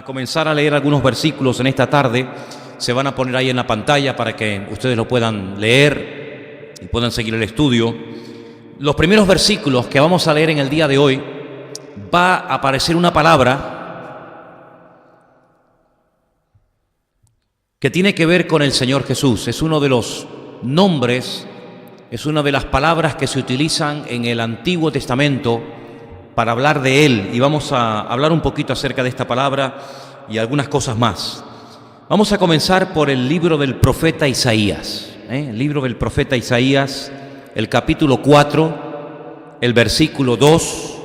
a comenzar a leer algunos versículos en esta tarde. Se van a poner ahí en la pantalla para que ustedes lo puedan leer y puedan seguir el estudio. Los primeros versículos que vamos a leer en el día de hoy, va a aparecer una palabra que tiene que ver con el Señor Jesús. Es uno de los nombres, es una de las palabras que se utilizan en el Antiguo Testamento para hablar de Él. Y vamos a hablar un poquito acerca de esta palabra y algunas cosas más. Vamos a comenzar por el libro del profeta Isaías. El libro del profeta Isaías, el capítulo 4, el versículo 2,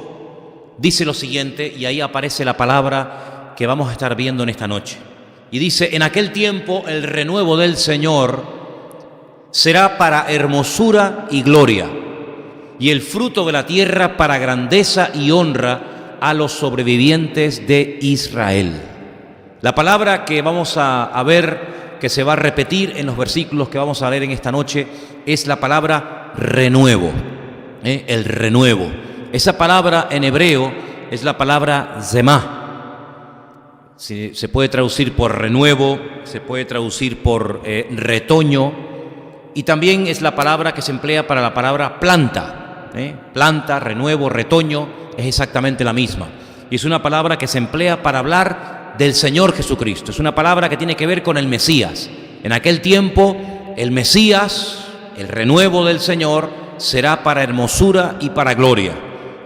dice lo siguiente, y ahí aparece la palabra que vamos a estar viendo en esta noche. Y dice: en aquel tiempo el renuevo del Señor será para hermosura y gloria, y el fruto de la tierra para grandeza y honra a los sobrevivientes de Israel. La palabra que vamos a ver, que se va a repetir en los versículos que vamos a leer en esta noche, es la palabra renuevo. El renuevo. Esa palabra en hebreo es la palabra zemá. Se puede traducir por renuevo, se puede traducir por retoño, y también es la palabra que se emplea para la palabra planta. Planta, renuevo, retoño, es exactamente la misma. Y es una palabra que se emplea para hablar del Señor Jesucristo. Es una palabra que tiene que ver con el Mesías. En aquel tiempo, el Mesías, el renuevo del Señor, será para hermosura y para gloria.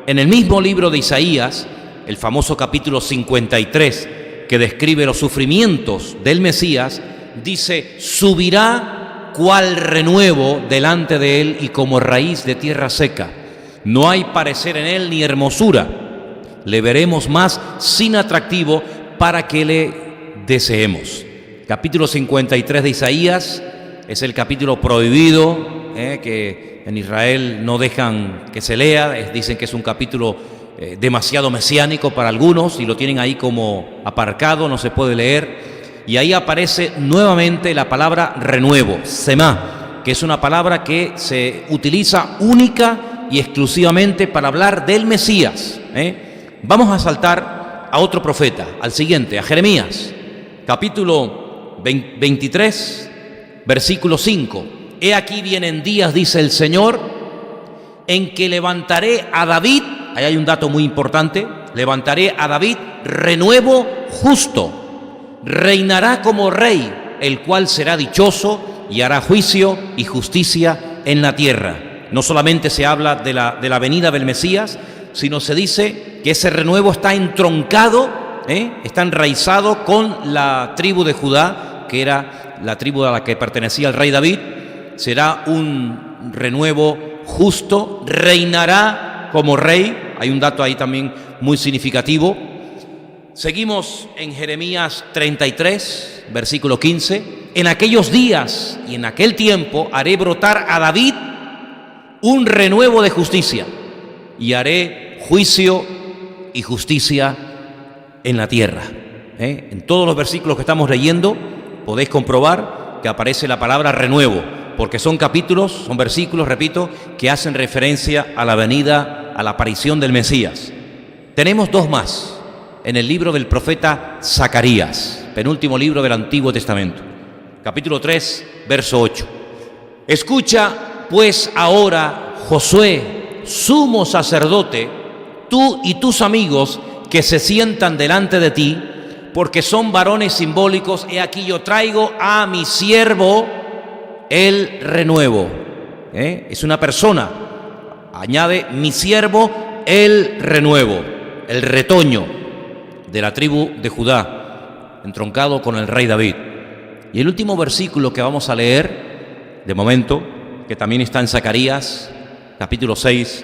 En el mismo libro de Isaías, el famoso capítulo 53, que describe los sufrimientos del Mesías, dice: subirá cual renuevo delante de él y como raíz de tierra seca. No hay parecer en él ni hermosura. Le veremos más sin atractivo para que le deseemos. Capítulo 53 de Isaías es el capítulo prohibido, que en Israel no dejan que se lea. Dicen que es un capítulo demasiado mesiánico para algunos y lo tienen ahí como aparcado, no se puede leer. Y ahí aparece nuevamente la palabra renuevo, semá, que es una palabra que se utiliza única y exclusivamente para hablar del Mesías. Vamos a saltar a otro profeta, al siguiente, a Jeremías, capítulo 23, versículo 5. He aquí vienen días, dice el Señor, en que levantaré a David, ahí hay un dato muy importante, levantaré a David renuevo justo, reinará como rey, el cual será dichoso y hará juicio y justicia en la tierra. No solamente se habla de la venida del Mesías, sino se dice que ese renuevo está entroncado, está enraizado con la tribu de Judá, que era la tribu a la que pertenecía el rey David. Será un renuevo justo, reinará como rey. Hay un dato ahí también muy significativo. Seguimos en Jeremías 33, versículo 15. En aquellos días y en aquel tiempo haré brotar a David un renuevo de justicia, y haré juicio y justicia en la tierra. En todos los versículos que estamos leyendo podéis comprobar que aparece la palabra renuevo, porque son capítulos, son versículos, repito, que hacen referencia a la venida, a la aparición del Mesías. Tenemos dos más en el libro del profeta Zacarías, penúltimo libro del Antiguo Testamento, capítulo 3, verso 8. Escucha pues ahora, Josué, sumo sacerdote, tú y tus amigos que se sientan delante de ti, porque son varones simbólicos. He aquí yo traigo a mi siervo el renuevo. Es una persona. Añade: mi siervo el renuevo, el retoño de la tribu de Judá, entroncado con el rey David. Y el último versículo que vamos a leer, de momento, que también está en Zacarías, capítulo 6,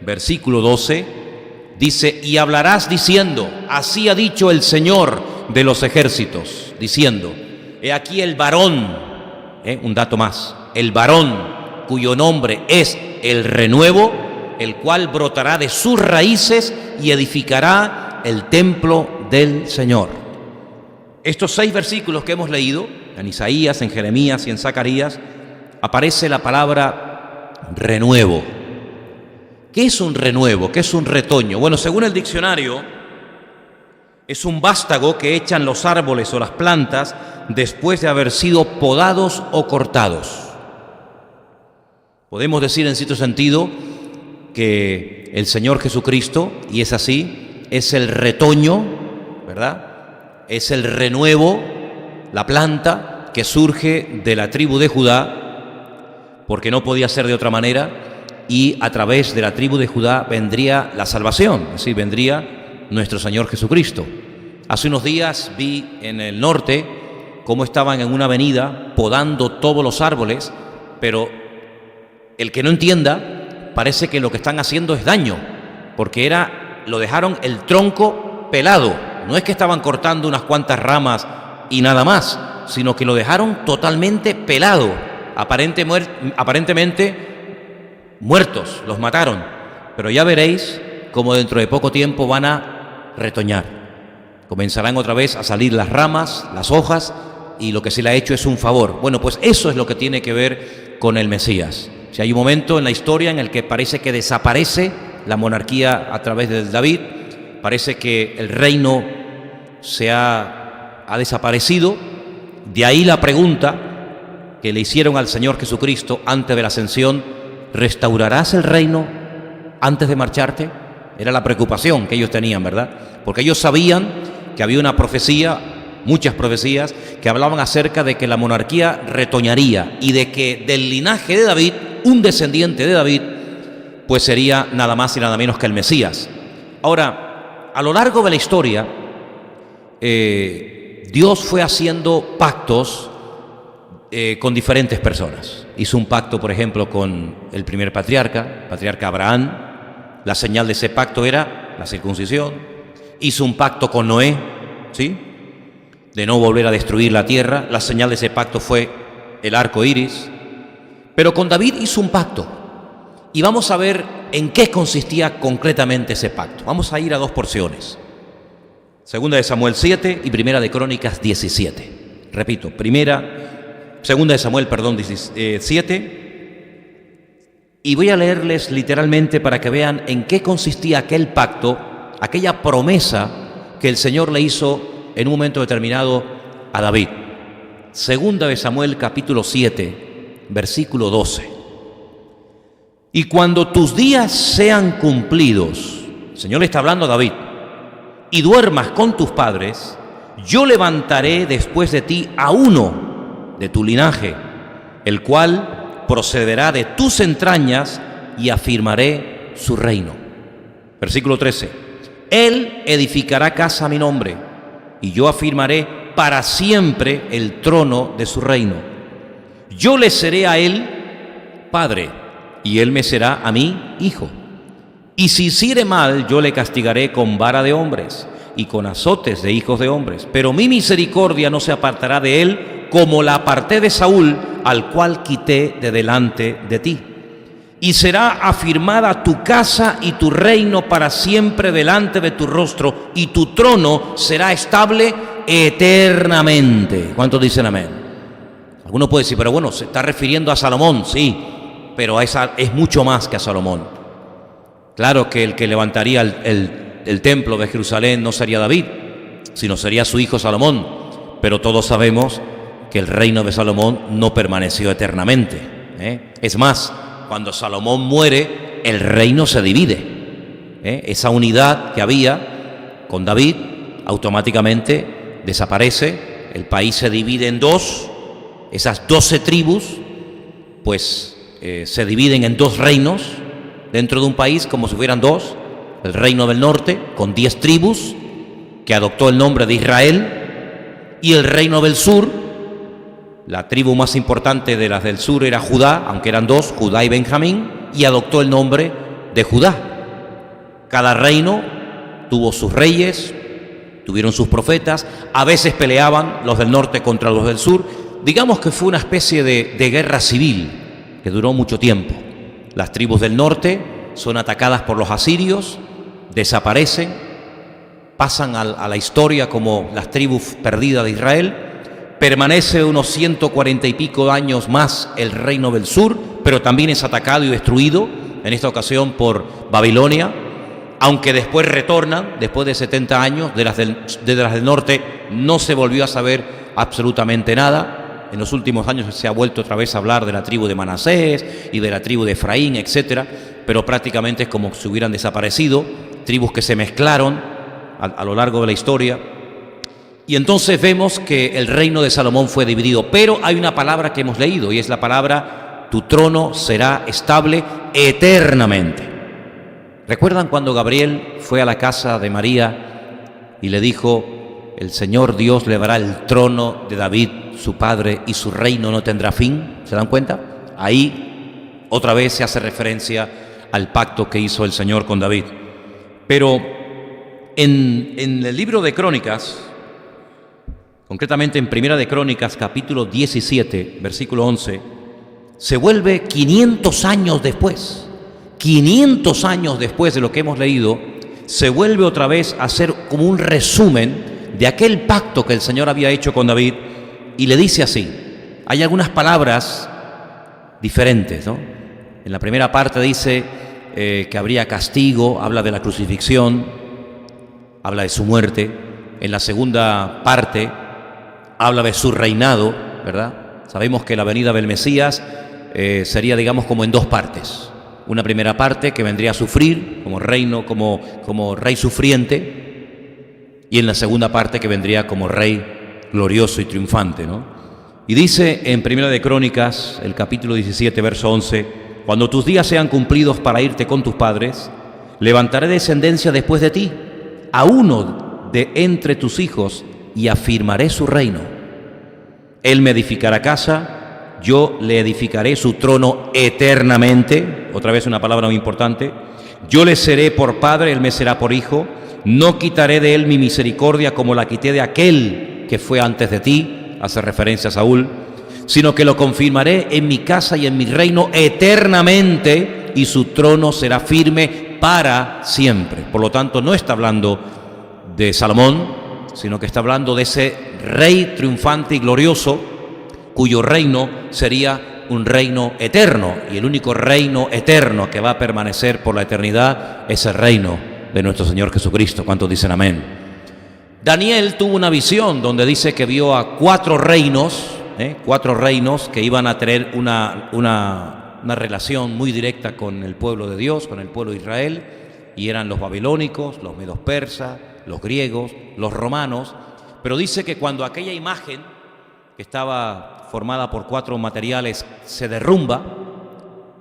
versículo 12, dice: y hablarás diciendo: así ha dicho el Señor de los ejércitos, diciendo: he aquí el varón, un dato más, el varón cuyo nombre es el renuevo, el cual brotará de sus raíces y edificará el templo del Señor. Estos 6 versículos que hemos leído, en Isaías, en Jeremías y en Zacarías, aparece la palabra renuevo. ¿Qué es un renuevo? ¿Qué es un retoño? Bueno, según el diccionario, Es un vástago que echan los árboles o las plantas después de haber sido podados o cortados. Podemos decir en cierto sentido que el Señor Jesucristo, y es así, es el retoño, ¿verdad? Es el renuevo, la planta que surge de la tribu de Judá, porque no podía ser de otra manera, y a través de la tribu de Judá vendría la salvación, es decir, vendría nuestro Señor Jesucristo. Hace unos días vi en el norte cómo estaban en una avenida podando todos los árboles, pero el que no entienda, parece que lo que están haciendo es daño, porque lo dejaron el tronco pelado. No es que estaban cortando unas cuantas ramas y nada más, sino que lo dejaron totalmente pelado, aparentemente muertos, los mataron. Pero ya veréis cómo dentro de poco tiempo van a retoñar. Comenzarán otra vez a salir las ramas, las hojas, y lo que se le ha hecho es un favor. Bueno, pues eso es lo que tiene que ver con el Mesías. Si hay un momento en la historia en el que parece que desaparece la monarquía a través de David, parece que el reino se ha desaparecido. De ahí la pregunta que le hicieron al Señor Jesucristo antes de la ascensión: ¿restaurarás el reino antes de marcharte? Era la preocupación que ellos tenían, ¿verdad? Porque ellos sabían que había una profecía, muchas profecías, que hablaban acerca de que la monarquía retoñaría y de que del linaje de David, un descendiente de David, pues sería nada más y nada menos que el Mesías. Ahora, a lo largo de la historia, Dios fue haciendo pactos con diferentes personas. Hizo un pacto, por ejemplo, con el primer patriarca Abraham. La señal de ese pacto era la circuncisión. Hizo un pacto con Noé, ¿sí?, de no volver a destruir la tierra. La señal de ese pacto fue el arco iris. Pero con David hizo un pacto, y vamos a ver en qué consistía concretamente ese pacto. Vamos a ir a dos porciones: Segunda de Samuel 7 y Primera de Crónicas 17. Repito, Segunda de Samuel, 7, y voy a leerles literalmente para que vean en qué consistía aquel pacto, aquella promesa que el Señor le hizo en un momento determinado a David. Segunda de Samuel, capítulo 7, versículo 12. Y cuando tus días sean cumplidos, el Señor le está hablando a David, y duermas con tus padres, yo levantaré después de ti a uno de tu linaje, el cual procederá de tus entrañas, y afirmaré su reino. Versículo 13. Él edificará casa a mi nombre, y yo afirmaré para siempre el trono de su reino. Yo le seré a él padre, y él me será a mí hijo. Y si hiciere mal, yo le castigaré con vara de hombres y con azotes de hijos de hombres. Pero mi misericordia no se apartará de él, como la aparté de Saúl, al cual quité de delante de ti. Y será afirmada tu casa y tu reino para siempre delante de tu rostro, y tu trono será estable eternamente. ¿Cuántos dicen amén? Alguno puede decir, pero bueno, se está refiriendo a Salomón. Sí, pero es mucho más que a Salomón. Claro que el que levantaría el templo de Jerusalén no sería David, sino sería su hijo Salomón. Pero todos sabemos que el reino de Salomón no permaneció eternamente, Es más, cuando Salomón muere, el reino se divide, Esa unidad que había con David automáticamente desaparece. El país se divide en dos. Esas 12 tribus pues se dividen en dos reinos dentro de un país, como si fueran dos. El reino del norte, con 10 tribus, que adoptó el nombre de Israel, y el reino del sur. La tribu más importante de las del sur era Judá, aunque eran dos, Judá y Benjamín, y adoptó el nombre de Judá. Cada reino tuvo sus reyes, tuvieron sus profetas. A veces peleaban los del norte contra los del sur. Digamos que fue una especie de guerra civil que duró mucho tiempo. Las tribus del norte son atacadas por los asirios, desaparecen, pasan a la historia como las tribus perdidas de Israel. Permanece unos 140 y pico años más el reino del sur, pero también es atacado y destruido, en esta ocasión por Babilonia. aunque después retornan, después de 70 años, de las del norte no se volvió a saber absolutamente nada. En los últimos años se ha vuelto otra vez a hablar de la tribu de Manasés y de la tribu de Efraín, etcétera, pero prácticamente es como si hubieran desaparecido, tribus que se mezclaron a lo largo de la historia. Y entonces vemos que el reino de Salomón fue dividido, pero hay una palabra que hemos leído y es la palabra: tu trono será estable eternamente. ¿Recuerdan cuando Gabriel fue a la casa de María y le dijo: el Señor Dios le dará el trono de David, su padre, y su reino no tendrá fin? ¿Se dan cuenta? Ahí otra vez se hace referencia al pacto que hizo el Señor con David. Pero en el libro de Crónicas, concretamente en Primera de Crónicas, capítulo 17, versículo 11, se vuelve 500 años después. 500 años después de lo que hemos leído, se vuelve otra vez a hacer como un resumen de aquel pacto que el Señor había hecho con David, y le dice así. Hay algunas palabras diferentes, ¿no? En la primera parte dice que habría castigo, habla de la crucifixión, habla de su muerte. En la segunda parte habla de su reinado, ¿verdad? Sabemos que la venida del Mesías sería, digamos, como en dos partes. Una primera parte que vendría a sufrir como reino, como rey sufriente, y en la segunda parte que vendría como rey glorioso y triunfante, ¿no? Y dice en Primera de Crónicas, el capítulo 17, verso 11: cuando tus días sean cumplidos para irte con tus padres, levantaré descendencia después de ti, a uno de entre tus hijos, y afirmaré su reino. Él me edificará casa, yo le edificaré su trono eternamente. Otra vez una palabra muy importante. Yo le seré por padre, él me será por hijo. No quitaré de él mi misericordia como la quité de aquel que fue antes de ti, hace referencia a Saúl, sino que lo confirmaré en mi casa y en mi reino eternamente, y su trono será firme para siempre. Por lo tanto, no está hablando de Salomón, sino que está hablando de ese rey triunfante y glorioso, cuyo reino sería un reino eterno, y el único reino eterno que va a permanecer por la eternidad es el reino de nuestro Señor Jesucristo. ¿Cuántos dicen amén? Daniel tuvo una visión donde dice que vio a cuatro reinos que iban a tener una relación muy directa con el pueblo de Dios, con el pueblo de Israel, y eran los babilónicos, los medos persas, los griegos, los romanos. Pero dice que cuando aquella imagen, que estaba formada por cuatro materiales, se derrumba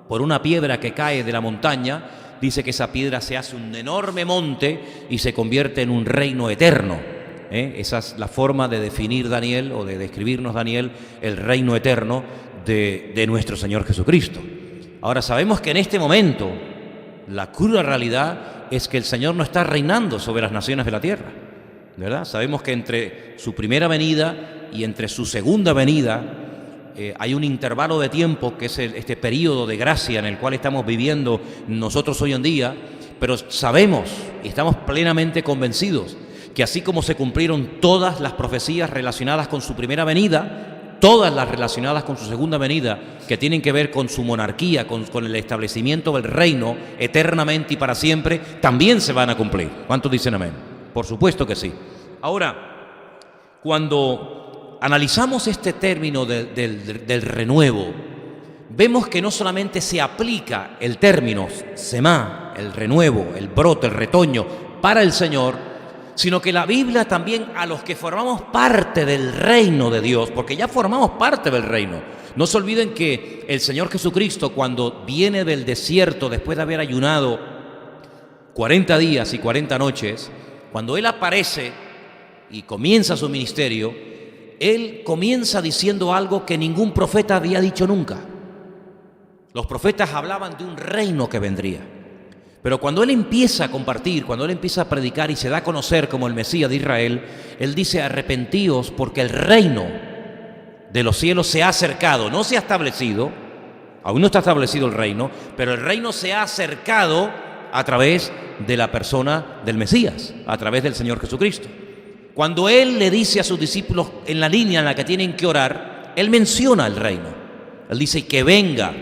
por una piedra que cae de la montaña, dice que esa piedra se hace un enorme monte y se convierte en un reino eterno. Esa es la forma de definir Daniel, o de describirnos Daniel, el reino eterno de nuestro Señor Jesucristo. Ahora, sabemos que en este momento la cruda realidad es que el Señor no está reinando sobre las naciones de la tierra, ¿verdad? Sabemos que entre su primera venida y entre su segunda venida hay un intervalo de tiempo que es este periodo de gracia en el cual estamos viviendo nosotros hoy en día, pero sabemos y estamos plenamente convencidos que así como se cumplieron todas las profecías relacionadas con su primera venida, todas las relacionadas con su segunda venida, que tienen que ver con su monarquía, con el establecimiento del reino eternamente y para siempre, también se van a cumplir. ¿Cuántos dicen amén? Por supuesto que sí. Ahora, cuando analizamos este término del renuevo, vemos que no solamente se aplica el término semá, el renuevo, el brote, el retoño, para el Señor, sino que la Biblia también a los que formamos parte del reino de Dios, porque ya formamos parte del reino. No se olviden que el Señor Jesucristo, cuando viene del desierto después de haber ayunado 40 días y 40 noches, cuando Él aparece y comienza su ministerio, Él comienza diciendo algo que ningún profeta había dicho nunca. Los profetas hablaban de un reino que vendría. Pero cuando Él empieza a compartir, cuando Él empieza a predicar y se da a conocer como el Mesías de Israel, Él dice: arrepentíos porque el reino de los cielos se ha acercado. No se ha establecido, aún no está establecido el reino, pero el reino se ha acercado a través de la persona del Mesías, a través del Señor Jesucristo. Cuando Él le dice a sus discípulos en la línea en la que tienen que orar, Él menciona el reino. Él dice: que venga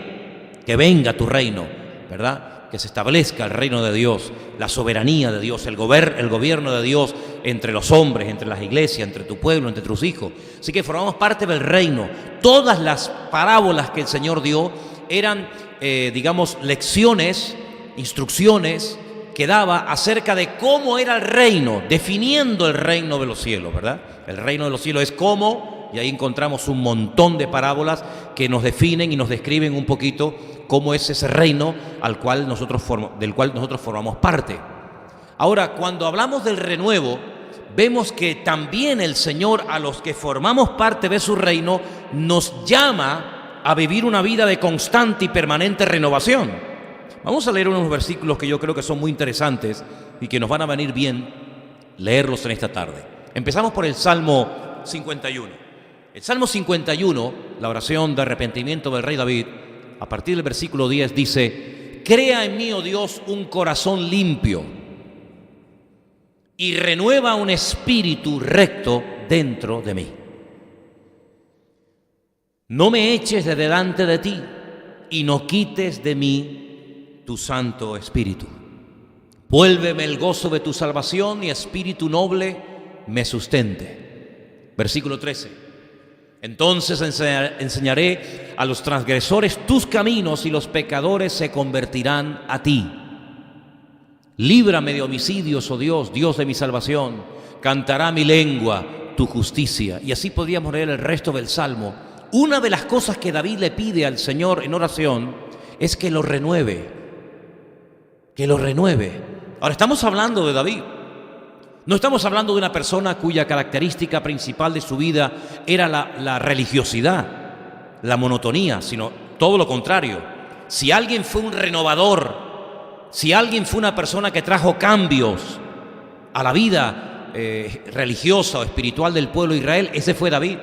tu reino, ¿verdad? que se establezca el reino de Dios, la soberanía de Dios, el gobierno de Dios entre los hombres, entre las iglesias, entre tu pueblo, entre tus hijos. Así que formamos parte del reino. Todas las parábolas que el Señor dio eran, lecciones, instrucciones que daba acerca de cómo era el reino, definiendo el reino de los cielos, ¿verdad? El reino de los cielos es cómo, y ahí encontramos un montón de parábolas que nos definen y nos describen un poquito cómo es ese reino del cual nosotros formamos parte. Ahora, cuando hablamos del renuevo, vemos que también el Señor, a los que formamos parte de su reino, nos llama a vivir una vida de constante y permanente renovación. Vamos a leer unos versículos que yo creo que son muy interesantes y que nos van a venir bien leerlos en esta tarde. Empezamos por el Salmo 51. El Salmo 51, la oración de arrepentimiento del rey David, a partir del versículo 10 dice: crea en mí, oh Dios, un corazón limpio y renueva un espíritu recto dentro de mí. No me eches de delante de ti y no quites de mí tu Santo Espíritu. Vuélveme el gozo de tu salvación y espíritu noble me sustente. Versículo 13. Entonces enseñaré a los transgresores tus caminos y los pecadores se convertirán a ti. Líbrame de homicidios, oh Dios, Dios de mi salvación. Cantará mi lengua tu justicia. Y así podríamos leer el resto del Salmo. Una de las cosas que David le pide al Señor en oración es que lo renueve. Que lo renueve. Ahora, estamos hablando de David. No estamos hablando de una persona cuya característica principal de su vida era la religiosidad, la monotonía, sino todo lo contrario. Si alguien fue un renovador, si alguien fue una persona que trajo cambios a la vida religiosa o espiritual del pueblo de Israel, ese fue David.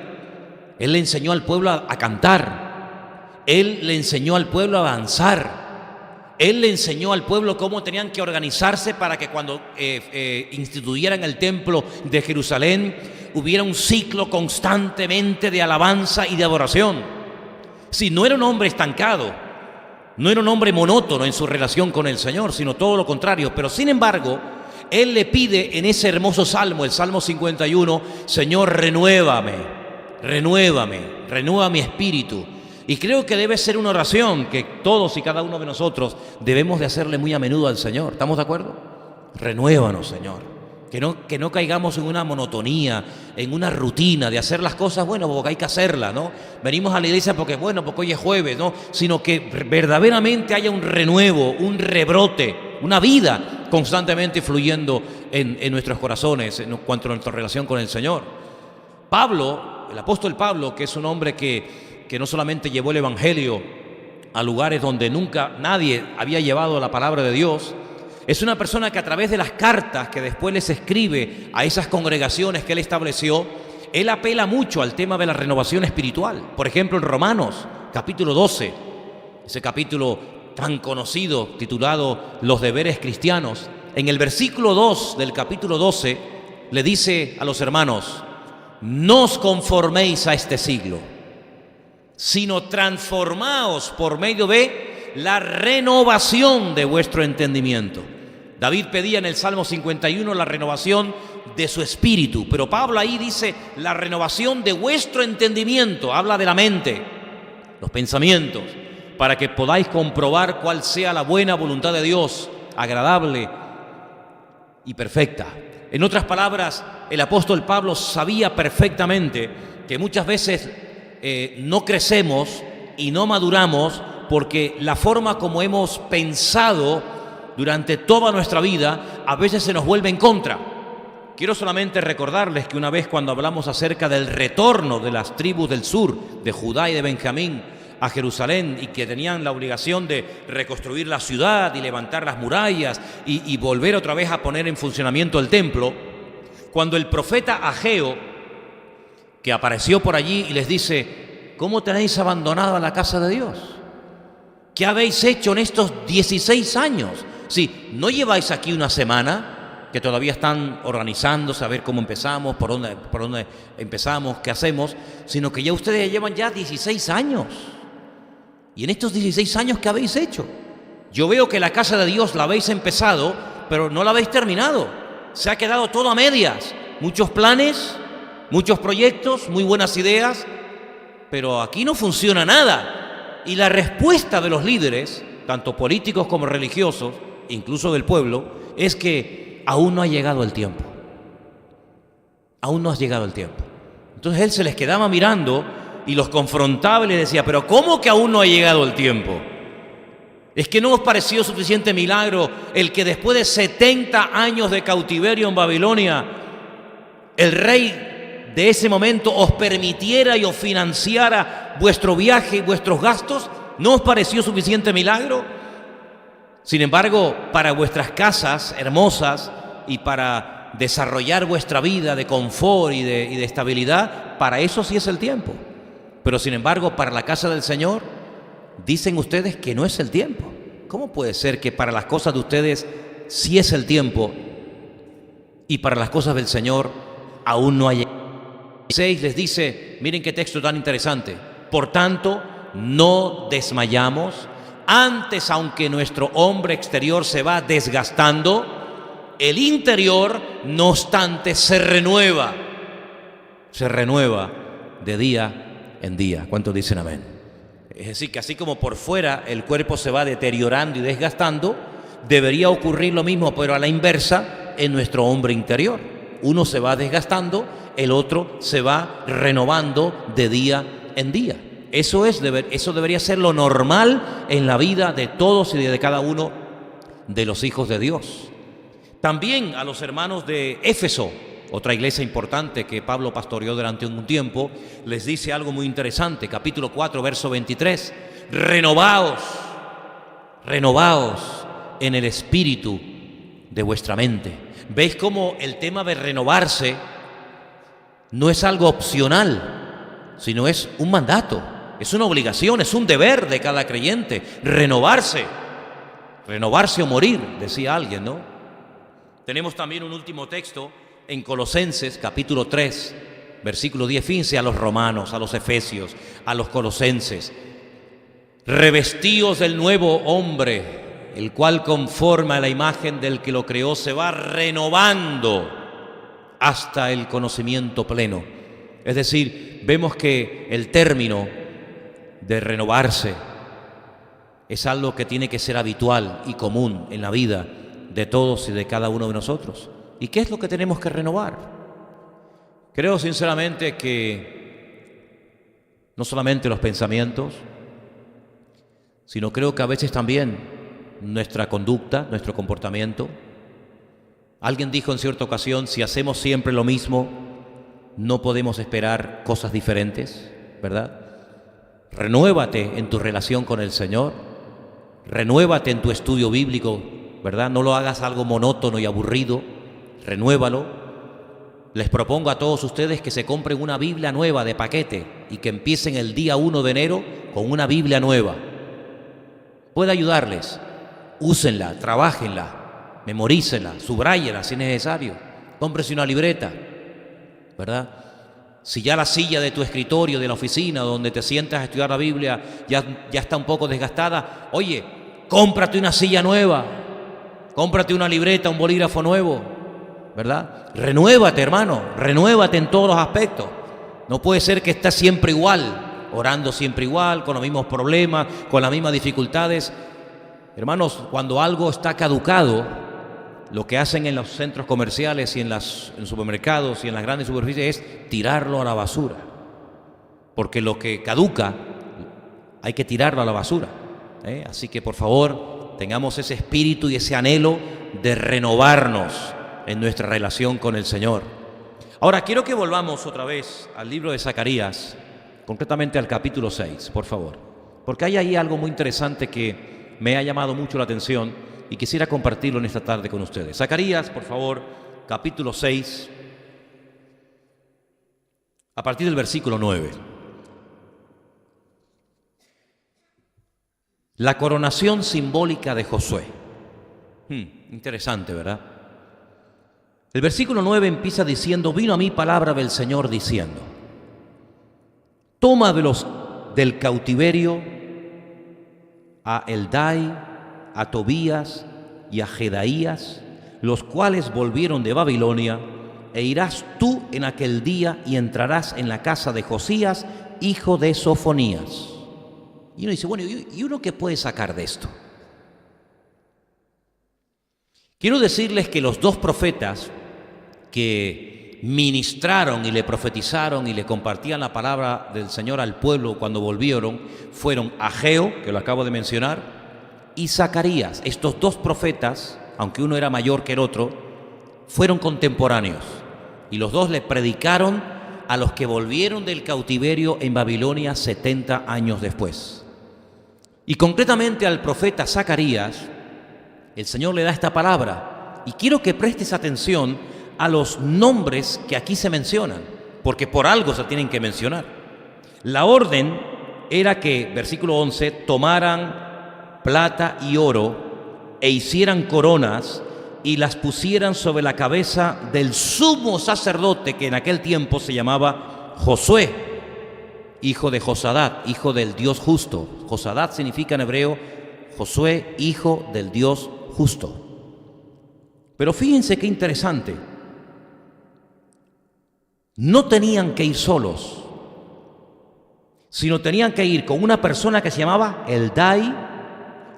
Él le enseñó al pueblo a cantar. Él le enseñó al pueblo a danzar. Él le enseñó al pueblo cómo tenían que organizarse para que cuando instituyeran el templo de Jerusalén hubiera un ciclo constantemente de alabanza y de adoración. Sí, no era un hombre estancado, no era un hombre monótono en su relación con el Señor, sino todo lo contrario. Pero sin embargo, él le pide en ese hermoso salmo, el Salmo 51, Señor, renuévame, renueva mi espíritu. Y creo que debe ser una oración que todos y cada uno de nosotros debemos de hacerle muy a menudo al Señor. ¿Estamos de acuerdo? Renuévanos, Señor. Que no caigamos en una monotonía, en una rutina de hacer las cosas, bueno, porque hay que hacerlas, ¿no? Venimos a la iglesia porque hoy es jueves, ¿no? Sino que verdaderamente haya un renuevo, un rebrote, una vida constantemente fluyendo en nuestros corazones en cuanto a nuestra relación con el Señor. Pablo, el apóstol Pablo, que es un hombre que no solamente llevó el evangelio a lugares donde nunca nadie había llevado la palabra de Dios, es una persona que a través de las cartas que después les escribe a esas congregaciones que él estableció, él apela mucho al tema de la renovación espiritual. Por ejemplo, en Romanos, capítulo 12, ese capítulo tan conocido, titulado Los deberes cristianos, en el versículo 2 del capítulo 12, le dice a los hermanos: no os conforméis a este siglo, sino transformaos por medio de la renovación de vuestro entendimiento. David pedía en el Salmo 51 la renovación de su espíritu, pero Pablo ahí dice la renovación de vuestro entendimiento, habla de la mente, los pensamientos, para que podáis comprobar cuál sea la buena voluntad de Dios, agradable y perfecta. En otras palabras, el apóstol Pablo sabía perfectamente que muchas veces no crecemos y no maduramos porque la forma como hemos pensado durante toda nuestra vida a veces se nos vuelve en contra. Quiero solamente recordarles que una vez, cuando hablamos acerca del retorno de las tribus del sur, de Judá y de Benjamín, a Jerusalén, y que tenían la obligación de reconstruir la ciudad y levantar las murallas y volver otra vez a poner en funcionamiento el templo, cuando el profeta Ageo, que apareció por allí y les dice: ¿cómo tenéis abandonado la casa de Dios? ¿Qué habéis hecho en estos 16 años? Sí, no lleváis aquí una semana, que todavía están organizándose a ver cómo empezamos, por dónde empezamos, qué hacemos, sino que ya ustedes llevan 16 años. ¿Y en estos 16 años qué habéis hecho? Yo veo que la casa de Dios la habéis empezado, pero no la habéis terminado. Se ha quedado todo a medias. Muchos planes, muchos proyectos, muy buenas ideas, pero aquí no funciona nada. Y la respuesta de los líderes, tanto políticos como religiosos, incluso del pueblo, es que aún no ha llegado el tiempo. Aún no ha llegado el tiempo. Entonces él se les quedaba mirando y los confrontaba y les decía, pero ¿cómo que aún no ha llegado el tiempo? ¿Es que no os pareció suficiente milagro el que después de 70 años de cautiverio en Babilonia, el rey de ese momento os permitiera y os financiara vuestro viaje y vuestros gastos? ¿No os pareció suficiente milagro? Sin embargo, para vuestras casas hermosas y para desarrollar vuestra vida de confort y de estabilidad, para eso sí es el tiempo. Pero sin embargo, para la casa del Señor, dicen ustedes que no es el tiempo. ¿Cómo puede ser que para las cosas de ustedes sí es el tiempo y para las cosas del Señor aún no hay? 6 les dice, miren qué texto tan interesante. Por tanto, no desmayamos, antes aunque nuestro hombre exterior se va desgastando, el interior, no obstante, se renueva de día en día. ¿Cuántos dicen amén? Es decir, que así como por fuera el cuerpo se va deteriorando y desgastando, debería ocurrir lo mismo, pero a la inversa, en nuestro hombre interior. Uno se va desgastando, el otro se va renovando de día en día. Eso debería ser lo normal en la vida de todos y de cada uno de los hijos de Dios. También a los hermanos de Éfeso, otra iglesia importante que Pablo pastoreó durante un tiempo, les dice algo muy interesante, capítulo 4, verso 23, renovaos en el espíritu de vuestra mente. ¿Veis cómo el tema de renovarse no es algo opcional, sino es un mandato, es una obligación, es un deber de cada creyente? Renovarse o morir, decía alguien, ¿no? Tenemos también un último texto en Colosenses, capítulo 3, versículo 10, fíjense a los romanos, a los efesios, a los colosenses. Revestíos del nuevo hombre, el cual conforme a la imagen del que lo creó se va renovando hasta el conocimiento pleno. Es decir, vemos que el término de renovarse es algo que tiene que ser habitual y común en la vida de todos y de cada uno de nosotros. ¿Y qué es lo que tenemos que renovar? Creo sinceramente que no solamente los pensamientos, sino creo que a veces también nuestra conducta, nuestro comportamiento. Alguien dijo en cierta ocasión, si hacemos siempre lo mismo, no podemos esperar cosas diferentes, ¿verdad? Renuévate en tu relación con el Señor, renuévate en tu estudio bíblico, ¿verdad? No lo hagas algo monótono y aburrido, renuévalo. Les propongo a todos ustedes que se compren una Biblia nueva de paquete y que empiecen el día 1 de enero con una Biblia nueva. Puede ayudarles, úsenla, trabajenla, memorícenla, subrayenla si es necesario, cómprese una libreta, ¿verdad? Si ya la silla de tu escritorio, de la oficina, donde te sientas a estudiar la Biblia, ya está un poco desgastada, oye, cómprate una silla nueva, cómprate una libreta, un bolígrafo nuevo, ¿verdad? Renuévate, hermano, renuévate en todos los aspectos. No puede ser que estés siempre igual, orando siempre igual, con los mismos problemas, con las mismas dificultades. Hermanos, cuando algo está caducado, lo que hacen en los centros comerciales y en supermercados y en las grandes superficies es tirarlo a la basura. Porque lo que caduca hay que tirarlo a la basura. Así que por favor, tengamos ese espíritu y ese anhelo de renovarnos en nuestra relación con el Señor. Ahora quiero que volvamos otra vez al libro de Zacarías, concretamente al capítulo 6, por favor, porque hay ahí algo muy interesante que me ha llamado mucho la atención y quisiera compartirlo en esta tarde con ustedes. Zacarías, por favor, capítulo 6, a partir del versículo 9. La coronación simbólica de Josué. Interesante, ¿verdad? El versículo 9 empieza diciendo, vino a mí palabra del Señor diciendo, toma del cautiverio a Eldai, a Tobías y a Jedaías, los cuales volvieron de Babilonia, e irás tú en aquel día y entrarás en la casa de Josías, hijo de Sofonías. Y uno dice, bueno, ¿y uno qué puede sacar de esto? Quiero decirles que los dos profetas que ministraron y le profetizaron y le compartían la palabra del Señor al pueblo cuando volvieron fueron Ageo, que lo acabo de mencionar, y Zacarías. Estos dos profetas, aunque uno era mayor que el otro, fueron contemporáneos y los dos le predicaron a los que volvieron del cautiverio en Babilonia 70 años después. Y concretamente al profeta Zacarías, el Señor le da esta palabra, y quiero que prestes atención a los nombres que aquí se mencionan, porque por algo se tienen que mencionar. La orden era que, versículo 11, tomaran plata y oro e hicieran coronas y las pusieran sobre la cabeza del sumo sacerdote, que en aquel tiempo se llamaba Josué, hijo de Josadat, hijo del Dios justo. Josadat significa en hebreo Josué, hijo del Dios justo. Pero fíjense qué interesante. No tenían que ir solos, sino tenían que ir con una persona que se llamaba Eldai,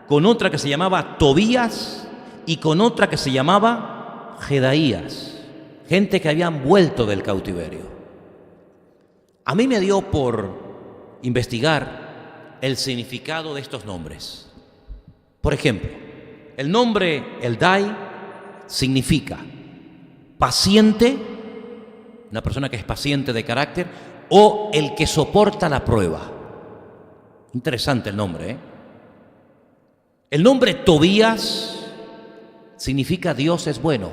con otra que se llamaba Tobías y con otra que se llamaba Jedaías, gente que habían vuelto del cautiverio. A mí me dio por investigar el significado de estos nombres. Por ejemplo, el nombre Eldai significa paciente, una persona que es paciente de carácter, o el que soporta la prueba. Interesante el nombre, ¿eh? El nombre Tobías significa Dios es bueno.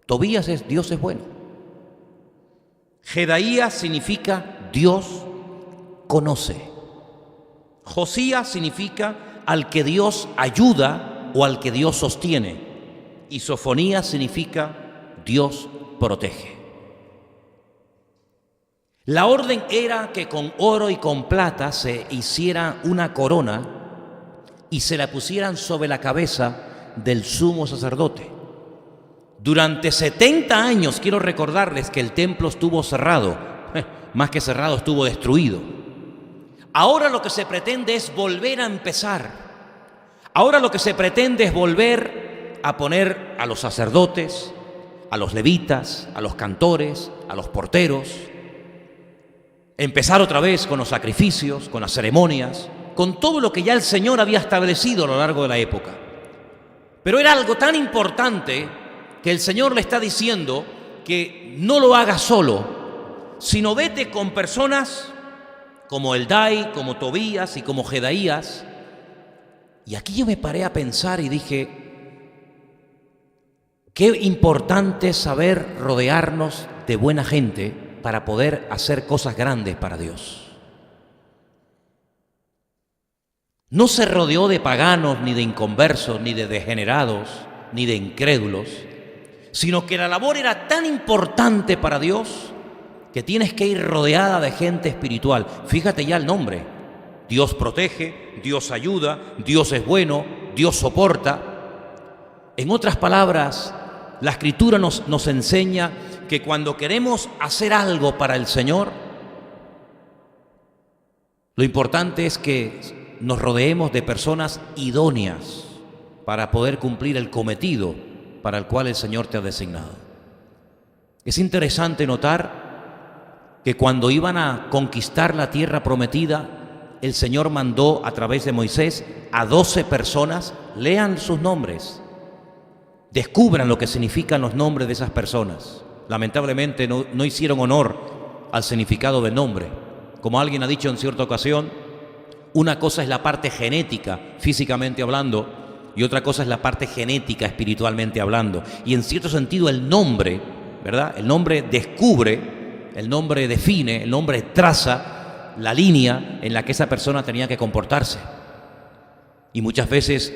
Tobías es Dios es bueno. Jedaías significa Dios conoce. Josías significa al que Dios ayuda o al que Dios sostiene. Y Sofonías significa Dios protege. La orden era que con oro y con plata se hiciera una corona y se la pusieran sobre la cabeza del sumo sacerdote. Durante 70 años, quiero recordarles que el templo estuvo cerrado, más que cerrado, estuvo destruido. Ahora lo que se pretende es volver a empezar. Ahora lo que se pretende es volver a poner a los sacerdotes, a los levitas, a los cantores, a los porteros, empezar otra vez con los sacrificios, con las ceremonias, con todo lo que ya el Señor había establecido a lo largo de la época. Pero era algo tan importante que el Señor le está diciendo que no lo haga solo, sino vete con personas como Eldai, como Tobías y como Jedaías. Y aquí yo me paré a pensar y dije, qué importante es saber rodearnos de buena gente para poder hacer cosas grandes para Dios. No se rodeó de paganos, ni de inconversos, ni de degenerados, ni de incrédulos, sino que la labor era tan importante para Dios que tienes que ir rodeada de gente espiritual. Fíjate ya el nombre. Dios protege, Dios ayuda, Dios es bueno, Dios soporta. En otras palabras, la Escritura nos enseña que cuando queremos hacer algo para el Señor, lo importante es que nos rodeemos de personas idóneas para poder cumplir el cometido para el cual el Señor te ha designado. Es interesante notar que cuando iban a conquistar la tierra prometida, el Señor mandó a través de Moisés a 12 personas, lean sus nombres, descubran lo que significan los nombres de esas personas. Lamentablemente no hicieron honor al significado del nombre. Como alguien ha dicho en cierta ocasión, una cosa es la parte genética, físicamente hablando, y otra cosa es la parte genética, espiritualmente hablando. Y en cierto sentido el nombre, ¿verdad? El nombre descubre, el nombre define, el nombre traza la línea en la que esa persona tenía que comportarse. Y muchas veces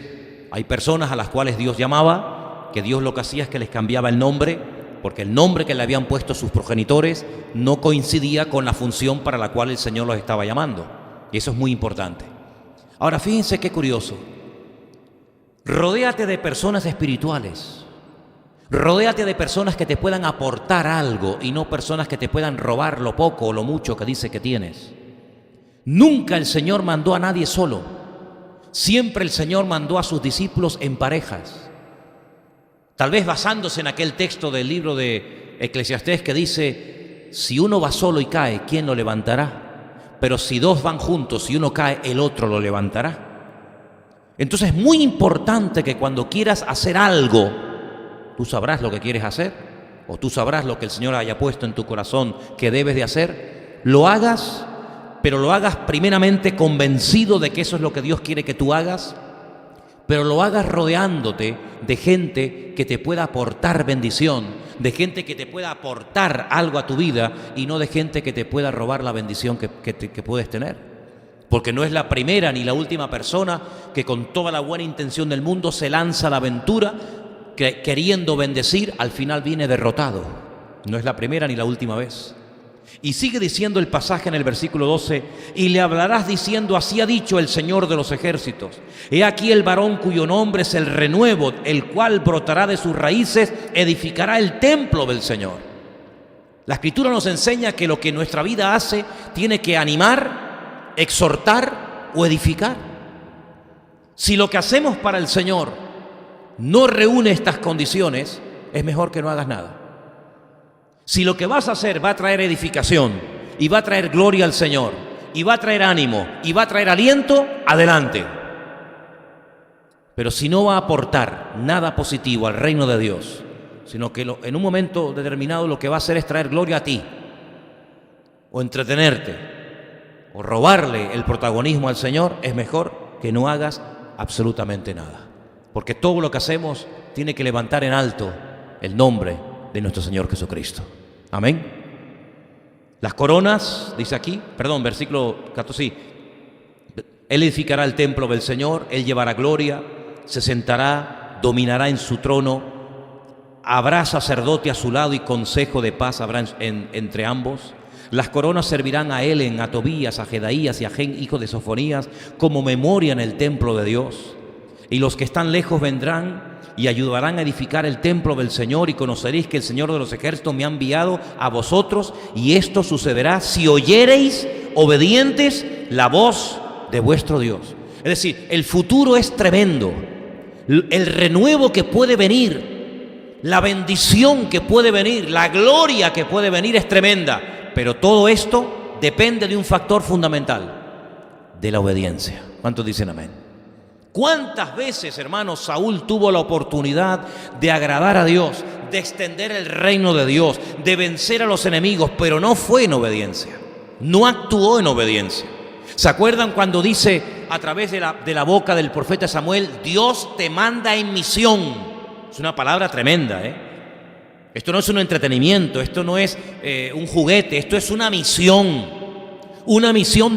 hay personas a las cuales Dios llamaba, que Dios lo que hacía es que les cambiaba el nombre, porque el nombre que le habían puesto sus progenitores no coincidía con la función para la cual el Señor los estaba llamando. Y eso es muy importante. Ahora, fíjense qué curioso. Rodéate de personas espirituales. Rodéate de personas que te puedan aportar algo y no personas que te puedan robar lo poco o lo mucho que dice que tienes. Nunca el Señor mandó a nadie solo. Siempre el Señor mandó a sus discípulos en parejas. Tal vez basándose en aquel texto del libro de Eclesiastés que dice: si uno va solo y cae, ¿quién lo levantará? Pero si dos van juntos y uno cae, el otro lo levantará. Entonces es muy importante que cuando quieras hacer algo, tú sabrás lo que quieres hacer, o tú sabrás lo que el Señor haya puesto en tu corazón que debes de hacer, lo hagas, pero lo hagas primeramente convencido de que eso es lo que Dios quiere que tú hagas, pero lo hagas rodeándote de gente que te pueda aportar bendición, de gente que te pueda aportar algo a tu vida y no de gente que te pueda robar la bendición que puedes tener. Porque no es la primera ni la última persona que con toda la buena intención del mundo se lanza a la aventura que, queriendo bendecir, al final viene derrotado. No es la primera ni la última vez. Y sigue diciendo el pasaje en el versículo 12: y le hablarás diciendo: así ha dicho el Señor de los ejércitos, he aquí el varón cuyo nombre es el renuevo, el cual brotará de sus raíces, edificará el templo del Señor. La Escritura nos enseña que lo que nuestra vida hace tiene que animar, exhortar o edificar. Si lo que hacemos para el Señor no reúne estas condiciones, es mejor que no hagas nada. Si lo que vas a hacer va a traer edificación y va a traer gloria al Señor y va a traer ánimo y va a traer aliento, adelante. Pero si no va a aportar nada positivo al reino de Dios, sino que en un momento determinado lo que va a hacer es traer gloria a ti, o entretenerte, o robarle el protagonismo al Señor, es mejor que no hagas absolutamente nada. Porque todo lo que hacemos tiene que levantar en alto el nombre de nuestro Señor Jesucristo. Amén. Las coronas, dice aquí, versículo 14, sí. Él edificará el templo del Señor, Él llevará gloria, se sentará, dominará en su trono, habrá sacerdote a su lado y consejo de paz habrá entre ambos. Las coronas servirán a Helen, a Tobías, a Jedaías y a Gen, hijo de Sofonías, como memoria en el templo de Dios. Y los que están lejos vendrán y ayudarán a edificar el templo del Señor, y conoceréis que el Señor de los ejércitos me ha enviado a vosotros, y esto sucederá si oyereis obedientes la voz de vuestro Dios. Es decir, el futuro es tremendo. El renuevo que puede venir, la bendición que puede venir, la gloria que puede venir es tremenda. Pero todo esto depende de un factor fundamental, de la obediencia. ¿Cuántos dicen amén? ¿Cuántas veces, hermanos, Saúl tuvo la oportunidad de agradar a Dios, de extender el reino de Dios, de vencer a los enemigos, pero no fue en obediencia, no actuó en obediencia? ¿Se acuerdan cuando dice a través de la boca del profeta Samuel: Dios te manda en misión? Es una palabra tremenda, Esto no es un entretenimiento, esto no es un juguete, esto es una misión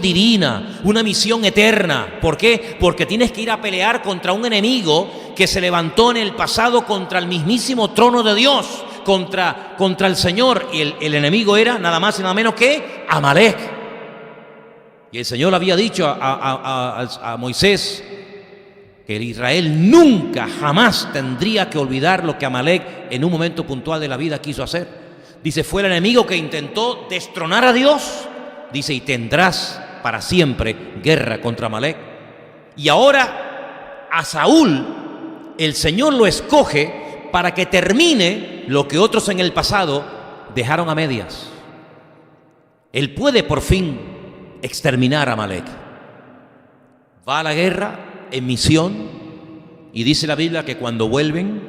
divina, una misión eterna. ¿Por qué? Porque tienes que ir a pelear contra un enemigo que se levantó en el pasado contra el mismísimo trono de Dios, contra el Señor. Y el enemigo era nada más y nada menos que Amalek. Y el Señor había dicho a Moisés que Israel nunca, jamás tendría que olvidar lo que Amalek en un momento puntual de la vida quiso hacer. Dice, fue el enemigo que intentó destronar a Dios. Dice, y tendrás para siempre guerra contra Amalek. Y ahora a Saúl el Señor lo escoge para que termine lo que otros en el pasado dejaron a medias. Él puede por fin exterminar a Amalek. Va a la guerra en misión, y dice la Biblia que cuando vuelven,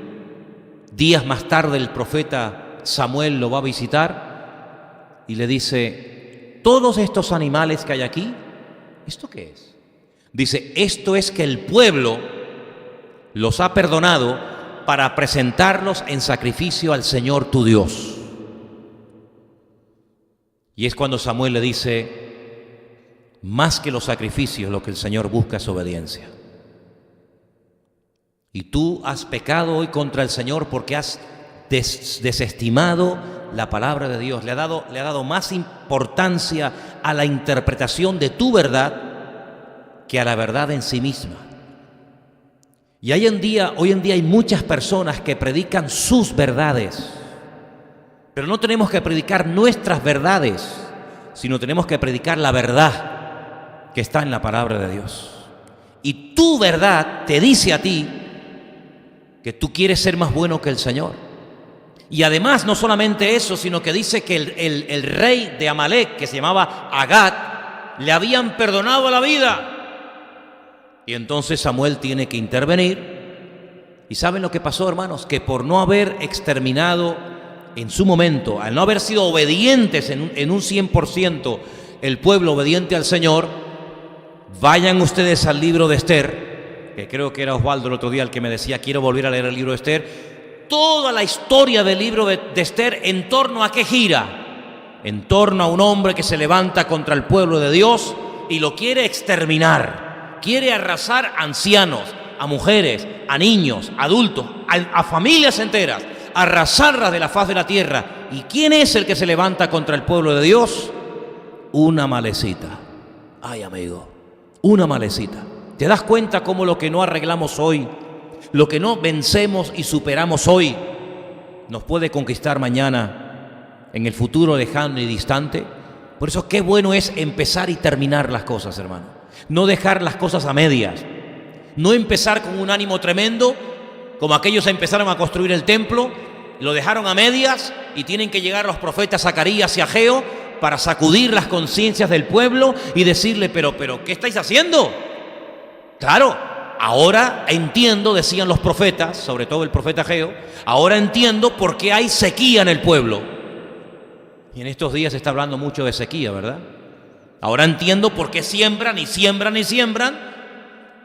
días más tarde el profeta Samuel lo va a visitar y le dice: todos estos animales que hay aquí, ¿esto qué es? Dice, esto es que el pueblo los ha perdonado para presentarlos en sacrificio al Señor tu Dios. Y es cuando Samuel le dice, más que los sacrificios, lo que el Señor busca es obediencia. Y tú has pecado hoy contra el Señor porque has desestimado la palabra de Dios. Le ha dado más importancia a la interpretación de tu verdad que a la verdad en sí misma. Y hoy en día hay muchas personas que predican sus verdades, pero no tenemos que predicar nuestras verdades, sino tenemos que predicar la verdad que está en la palabra de Dios. Y tu verdad te dice a ti que tú quieres ser más bueno que el Señor. Y además no solamente eso, sino que dice que el rey de Amalek, que se llamaba Agag, le habían perdonado la vida. Y entonces Samuel tiene que intervenir. ¿Y saben lo que pasó, hermanos? Que por no haber exterminado en su momento, al no haber sido obedientes en un 100%, el pueblo obediente al Señor, vayan ustedes al libro de Esther, que creo que era Osvaldo el otro día el que me decía, quiero volver a leer el libro de Esther. Toda la historia del libro de Esther, ¿en torno a qué gira? En torno a un hombre que se levanta contra el pueblo de Dios y lo quiere exterminar. Quiere arrasar a ancianos, a mujeres, a niños, adultos, a familias enteras, arrasarlas de la faz de la tierra. ¿Y quién es el que se levanta contra el pueblo de Dios? Una malecita. Ay, amigo, una malecita. ¿Te das cuenta cómo lo que no arreglamos hoy, lo que no vencemos y superamos hoy, nos puede conquistar mañana, en el futuro lejano y distante? Por eso qué bueno es empezar y terminar las cosas, hermano. No dejar las cosas a medias. No empezar con un ánimo tremendo, como aquellos empezaron a construir el templo, lo dejaron a medias y tienen que llegar los profetas Zacarías y Ageo para sacudir las conciencias del pueblo y decirle, pero, ¿qué estáis haciendo? Claro, ahora entiendo, decían los profetas, sobre todo el profeta Ageo, ahora entiendo por qué hay sequía en el pueblo. Y en estos días se está hablando mucho de sequía, ¿verdad? Ahora entiendo por qué siembran y siembran y siembran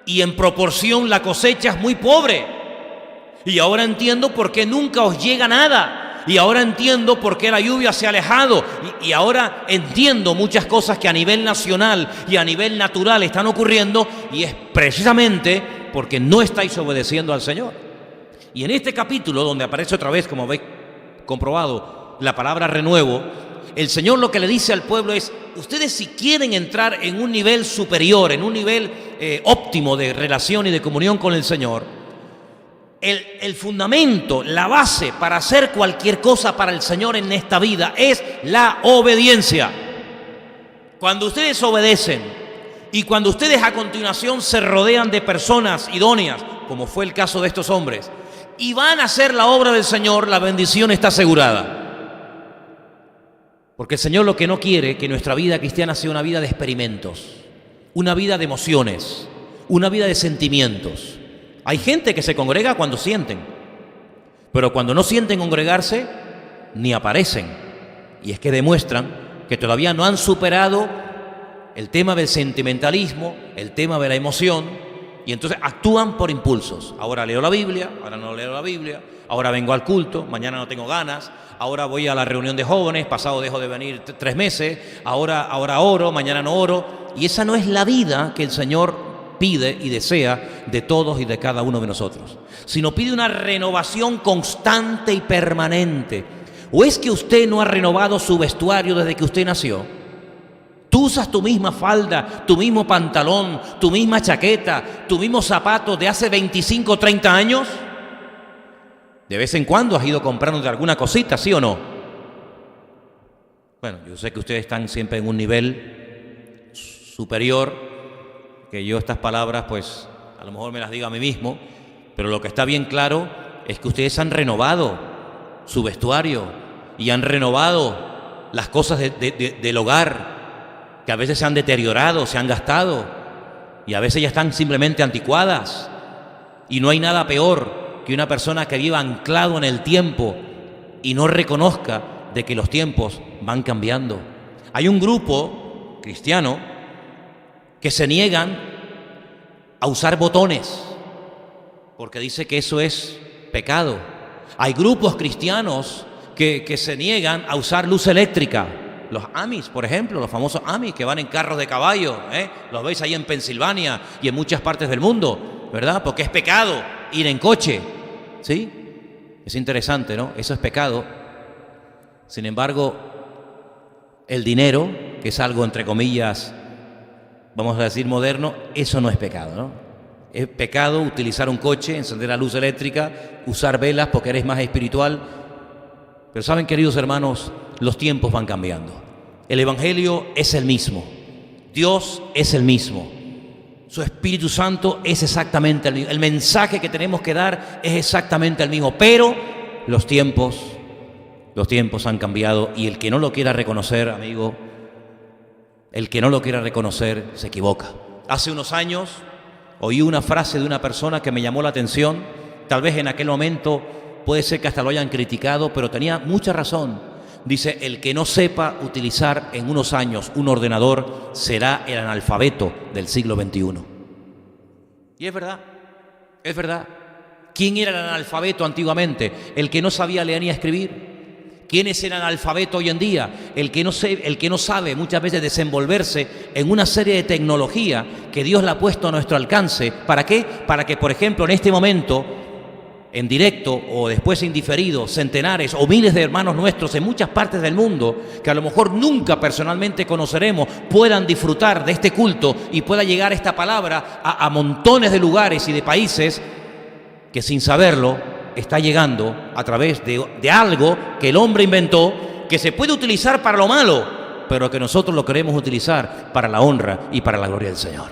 y en proporción la cosecha es muy pobre. Y ahora entiendo por qué nunca os llega nada. Y ahora entiendo por qué la lluvia se ha alejado. Y ahora entiendo muchas cosas que a nivel nacional y a nivel natural están ocurriendo, y es precisamente porque no estáis obedeciendo al Señor. Y en este capítulo, donde aparece otra vez, como habéis comprobado, la palabra renuevo, el Señor lo que le dice al pueblo es, ustedes si quieren entrar en un nivel superior, en un nivel óptimo de relación y de comunión con el Señor, el fundamento, la base para hacer cualquier cosa para el Señor en esta vida es la obediencia. Cuando ustedes obedecen y cuando ustedes a continuación se rodean de personas idóneas, como fue el caso de estos hombres, y van a hacer la obra del Señor, la bendición está asegurada. Porque el Señor lo que no quiere es que nuestra vida cristiana sea una vida de experimentos, una vida de emociones, una vida de sentimientos. Hay gente que se congrega cuando sienten, pero cuando no sienten congregarse, ni aparecen. Y es que demuestran que todavía no han superado el tema del sentimentalismo, el tema de la emoción, y entonces actúan por impulsos. Ahora leo la Biblia, ahora no leo la Biblia, ahora vengo al culto, mañana no tengo ganas, ahora voy a la reunión de jóvenes, pasado dejo de venir 3 meses, ahora oro, mañana no oro. Y esa no es la vida que el Señor pide y desea de todos y de cada uno de nosotros, sino pide una renovación constante y permanente. ¿O es que usted no ha renovado su vestuario desde que usted nació? Tú usas tu misma falda, tu mismo pantalón, tu misma chaqueta, tu mismo zapato de hace 25 o 30 años. De vez en cuando has ido comprando alguna cosita, ¿sí o no? Bueno, yo sé que ustedes están siempre en un nivel superior, que yo estas palabras pues a lo mejor me las digo a mí mismo, pero lo que está bien claro es que ustedes han renovado su vestuario y han renovado las cosas del hogar, que a veces se han deteriorado, se han gastado y a veces ya están simplemente anticuadas. Y no hay nada peor que una persona que viva anclado en el tiempo y no reconozca de que los tiempos van cambiando. Hay un grupo cristiano que se niegan a usar botones porque dice que eso es pecado. Hay grupos cristianos que se niegan a usar luz eléctrica. Los Amis, por ejemplo, los famosos Amis que van en carros de caballo, los veis ahí en Pensilvania y en muchas partes del mundo, ¿verdad? Porque es pecado ir en coche, ¿sí? Es interesante, ¿no? Eso es pecado. Sin embargo, el dinero, que es algo entre comillas, vamos a decir moderno, eso no es pecado, ¿no? Es pecado utilizar un coche, encender la luz eléctrica, usar velas porque eres más espiritual. Pero saben, queridos hermanos, los tiempos van cambiando. El Evangelio es el mismo. Dios es el mismo. Su Espíritu Santo es exactamente el mismo. El mensaje que tenemos que dar es exactamente el mismo. Pero los tiempos han cambiado, y el que no lo quiera reconocer, amigo, el que no lo quiera reconocer se equivoca. Hace unos años oí una frase de una persona que me llamó la atención. Tal vez en aquel momento puede ser que hasta lo hayan criticado, pero tenía mucha razón. Dice: el que no sepa utilizar en unos años un ordenador será el analfabeto del siglo XXI. Y es verdad, es verdad. ¿Quién era el analfabeto antiguamente? El que no sabía leer ni escribir. ¿Quién es el analfabeto hoy en día? El que no sabe muchas veces desenvolverse en una serie de tecnología que Dios le ha puesto a nuestro alcance. ¿Para qué? Para que, por ejemplo, en este momento, en directo o después en diferido, centenares o miles de hermanos nuestros en muchas partes del mundo, que a lo mejor nunca personalmente conoceremos, puedan disfrutar de este culto y pueda llegar esta palabra a montones de lugares y de países que, sin saberlo, está llegando a través de algo que el hombre inventó, que se puede utilizar para lo malo, pero que nosotros lo queremos utilizar para la honra y para la gloria del Señor.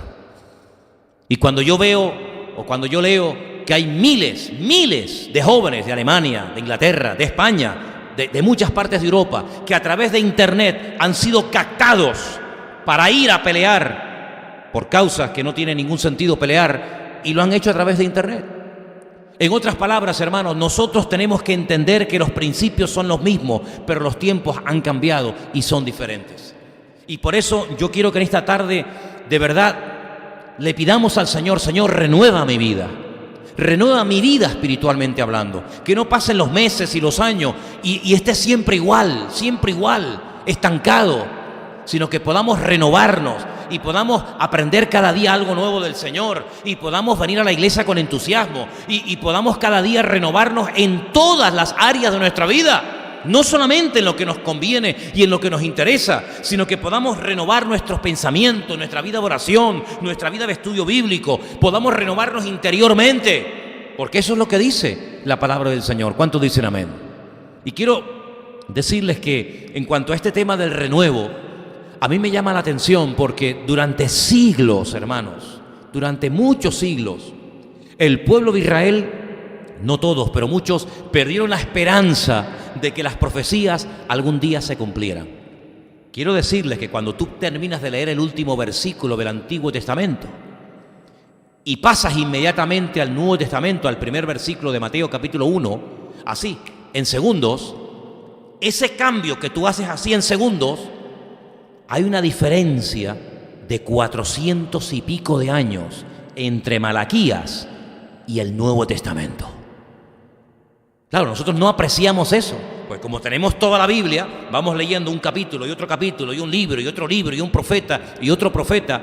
Y cuando yo veo o cuando yo leo que hay miles de jóvenes de Alemania, de Inglaterra, de España, de muchas partes de Europa, que a través de Internet han sido captados para ir a pelear por causas que no tiene ningún sentido pelear, y lo han hecho a través de Internet. En otras palabras, hermanos, nosotros tenemos que entender que los principios son los mismos, pero los tiempos han cambiado y son diferentes. Y por eso yo quiero que en esta tarde, de verdad, le pidamos al Señor: Señor, renueva mi vida. Renueva mi vida espiritualmente hablando. Que no pasen los meses y los años y esté siempre igual, estancado, sino que podamos renovarnos y podamos aprender cada día algo nuevo del Señor, y podamos venir a la iglesia con entusiasmo y podamos cada día renovarnos en todas las áreas de nuestra vida. No solamente en lo que nos conviene y en lo que nos interesa, sino que podamos renovar nuestros pensamientos, nuestra vida de oración, nuestra vida de estudio bíblico, podamos renovarnos interiormente, porque eso es lo que dice la palabra del Señor. ¿Cuántos dicen amén? Y quiero decirles que en cuanto a este tema del renuevo, a mí me llama la atención porque durante siglos, hermanos, durante muchos siglos, el pueblo de Israel, no todos, pero muchos, perdieron la esperanza de que las profecías algún día se cumplieran. Quiero decirles que cuando tú terminas de leer el último versículo del Antiguo Testamento y pasas inmediatamente al Nuevo Testamento, al primer versículo de Mateo capítulo 1, así, en segundos, ese cambio que tú haces así en segundos, hay una diferencia de 400 y pico de años entre Malaquías y el Nuevo Testamento. Claro, nosotros no apreciamos eso, pues como tenemos toda la Biblia, vamos leyendo un capítulo y otro capítulo y un libro y otro libro y un profeta y otro profeta.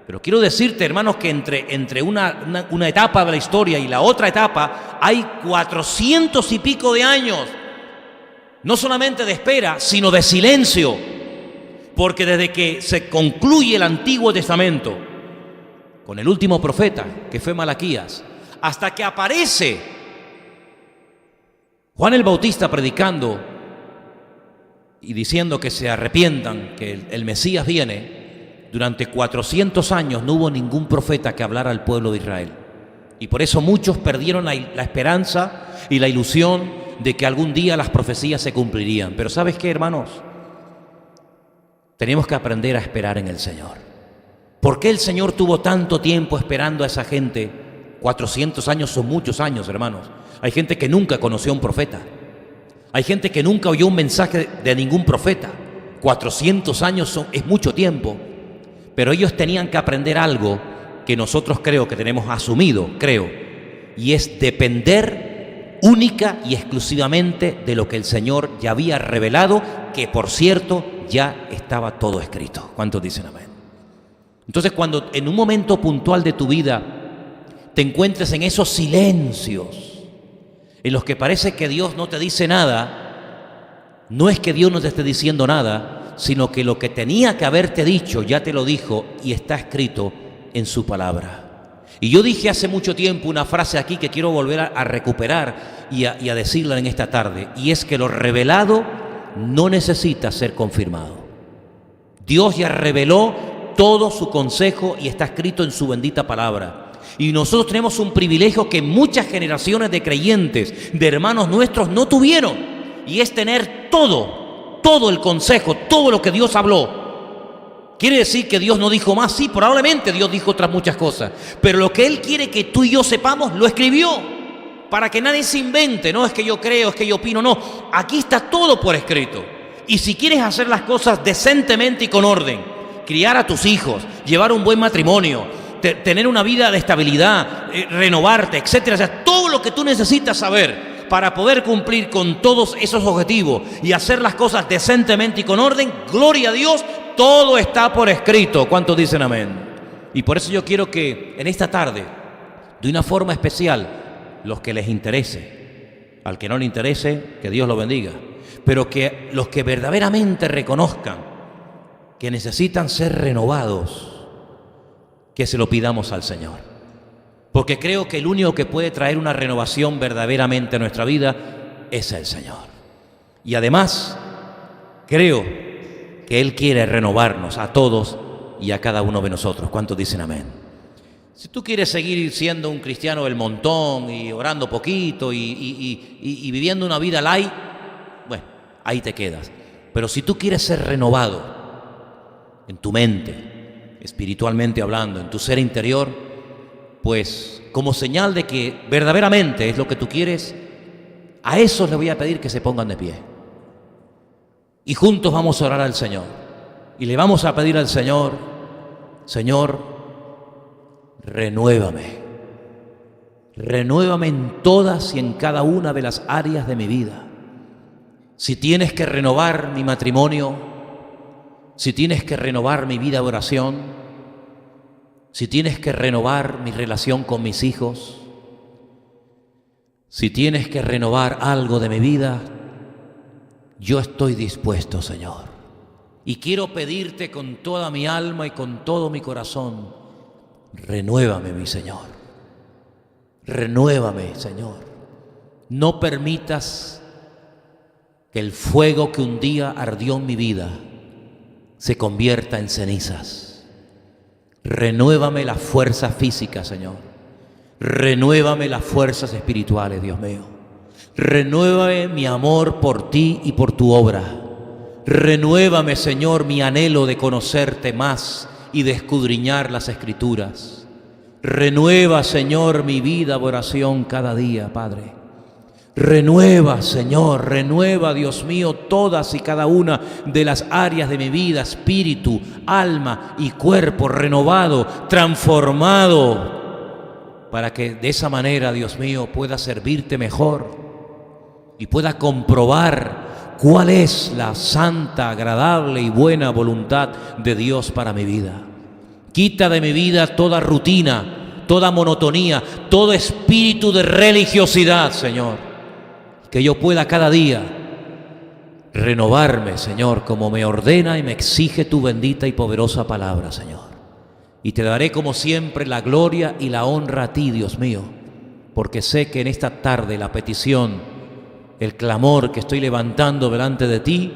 Pero quiero decirte, hermanos, que entre una etapa de la historia y la otra etapa hay 400 y pico de años, no solamente de espera, sino de silencio, porque desde que se concluye el Antiguo Testamento con el último profeta, que fue Malaquías, hasta que aparece Juan el Bautista predicando y diciendo que se arrepientan, que el Mesías viene, durante 400 años no hubo ningún profeta que hablara al pueblo de Israel. Y por eso muchos perdieron la esperanza y la ilusión de que algún día las profecías se cumplirían. Pero ¿sabes qué, hermanos? Tenemos que aprender a esperar en el Señor. ¿Por qué el Señor tuvo tanto tiempo esperando a esa gente? 400 años son muchos años, hermanos. Hay gente que nunca conoció a un profeta. Hay gente que nunca oyó un mensaje de ningún profeta. 400 años es mucho tiempo. Pero ellos tenían que aprender algo que nosotros creo que tenemos asumido, y es depender única y exclusivamente de lo que el Señor ya había revelado, que por cierto ya estaba todo escrito. ¿Cuántos dicen amén? Entonces, cuando en un momento puntual de tu vida te encuentres en esos silencios en los que parece que Dios no te dice nada, no es que Dios no te esté diciendo nada, sino que lo que tenía que haberte dicho ya te lo dijo y está escrito en su palabra. Y yo dije hace mucho tiempo una frase aquí que quiero volver a recuperar y a decirla en esta tarde, y es que lo revelado no necesita ser confirmado. Dios ya reveló todo su consejo y está escrito en su bendita palabra. Y nosotros tenemos un privilegio que muchas generaciones de creyentes, de hermanos nuestros, no tuvieron, y es tener todo el consejo, todo lo que Dios habló. ¿Quiere decir que Dios no dijo más? Sí, probablemente Dios dijo otras muchas cosas, pero lo que Él quiere que tú y yo sepamos, lo escribió, para que nadie se invente. No es que yo creo, es que yo opino, no. Aquí está todo por escrito. Y si quieres hacer las cosas decentemente y con orden, criar a tus hijos, llevar un buen matrimonio, tener una vida de estabilidad, renovarte, etcétera, o sea, todo lo que tú necesitas saber para poder cumplir con todos esos objetivos y hacer las cosas decentemente y con orden, gloria a Dios, todo está por escrito. ¿Cuántos dicen amén? Y por eso yo quiero que en esta tarde, de una forma especial, los que les interese, al que no le interese, que Dios lo bendiga, pero que los que verdaderamente reconozcan que necesitan ser renovados, que se lo pidamos al Señor. Porque creo que el único que puede traer una renovación verdaderamente a nuestra vida es el Señor. Y además, creo que Él quiere renovarnos a todos y a cada uno de nosotros. ¿Cuántos dicen amén? Si tú quieres seguir siendo un cristiano del montón y orando poquito y viviendo una vida light, bueno, ahí te quedas. Pero si tú quieres ser renovado en tu mente, espiritualmente hablando, en tu ser interior, pues como señal de que verdaderamente es lo que tú quieres, a esos les voy a pedir que se pongan de pie. Y juntos vamos a orar al Señor. Y le vamos a pedir al Señor, Señor, renuévame. Renuévame en todas y en cada una de las áreas de mi vida. Si tienes que renovar mi matrimonio, si tienes que renovar mi vida de oración, si tienes que renovar mi relación con mis hijos, si tienes que renovar algo de mi vida, yo estoy dispuesto, Señor. Y quiero pedirte con toda mi alma y con todo mi corazón, renuévame, mi Señor. Renuévame, Señor. No permitas que el fuego que un día ardió en mi vida se convierta en cenizas. Renuévame la fuerza física, Señor. Renuévame las fuerzas espirituales, Dios mío. Renuévame mi amor por ti y por tu obra. Renuévame, Señor, mi anhelo de conocerte más y de escudriñar las Escrituras. Renueva, Señor, mi vida de oración cada día, Padre. Renueva, Señor, renueva, Dios mío, todas y cada una de las áreas de mi vida, espíritu, alma y cuerpo, renovado, transformado, para que de esa manera, Dios mío, pueda servirte mejor y pueda comprobar cuál es la santa, agradable y buena voluntad de Dios para mi vida. Quita de mi vida toda rutina, toda monotonía, todo espíritu de religiosidad, Señor. Que yo pueda cada día renovarme, Señor, como me ordena y me exige tu bendita y poderosa palabra, Señor. Y te daré como siempre la gloria y la honra a ti, Dios mío, porque sé que en esta tarde la petición, el clamor que estoy levantando delante de ti,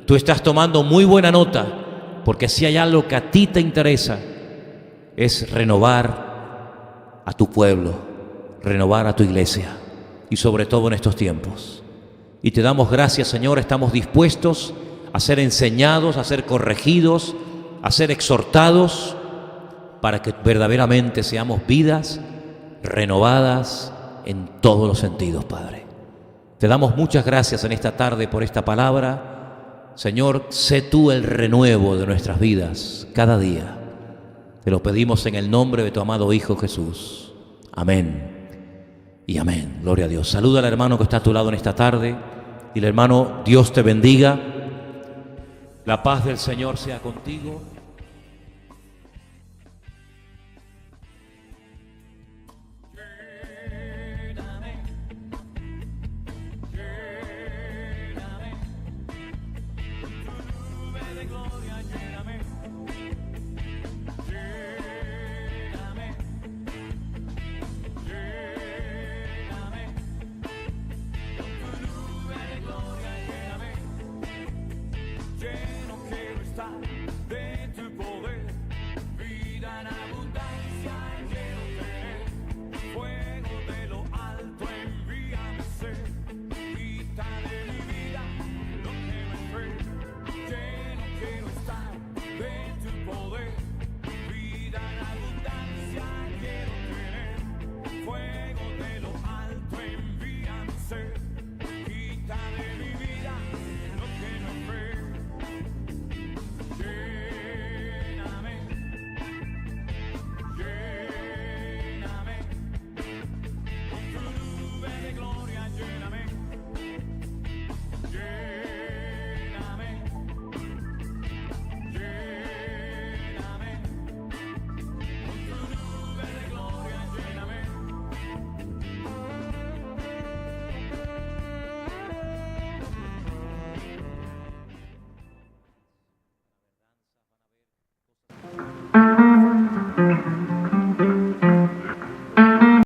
tú estás tomando muy buena nota, porque si hay algo que a ti te interesa, es renovar a tu pueblo, renovar a tu iglesia. Y sobre todo en estos tiempos. Y te damos gracias, Señor, estamos dispuestos a ser enseñados, a ser corregidos, a ser exhortados, para que verdaderamente seamos vidas renovadas en todos los sentidos, Padre. Te damos muchas gracias en esta tarde por esta palabra. Señor, sé tú el renuevo de nuestras vidas cada día. Te lo pedimos en el nombre de tu amado Hijo Jesús. Amén. Y amén, gloria a Dios. Saluda al hermano que está a tu lado en esta tarde. Dile, hermano, Dios te bendiga. La paz del Señor sea contigo. dice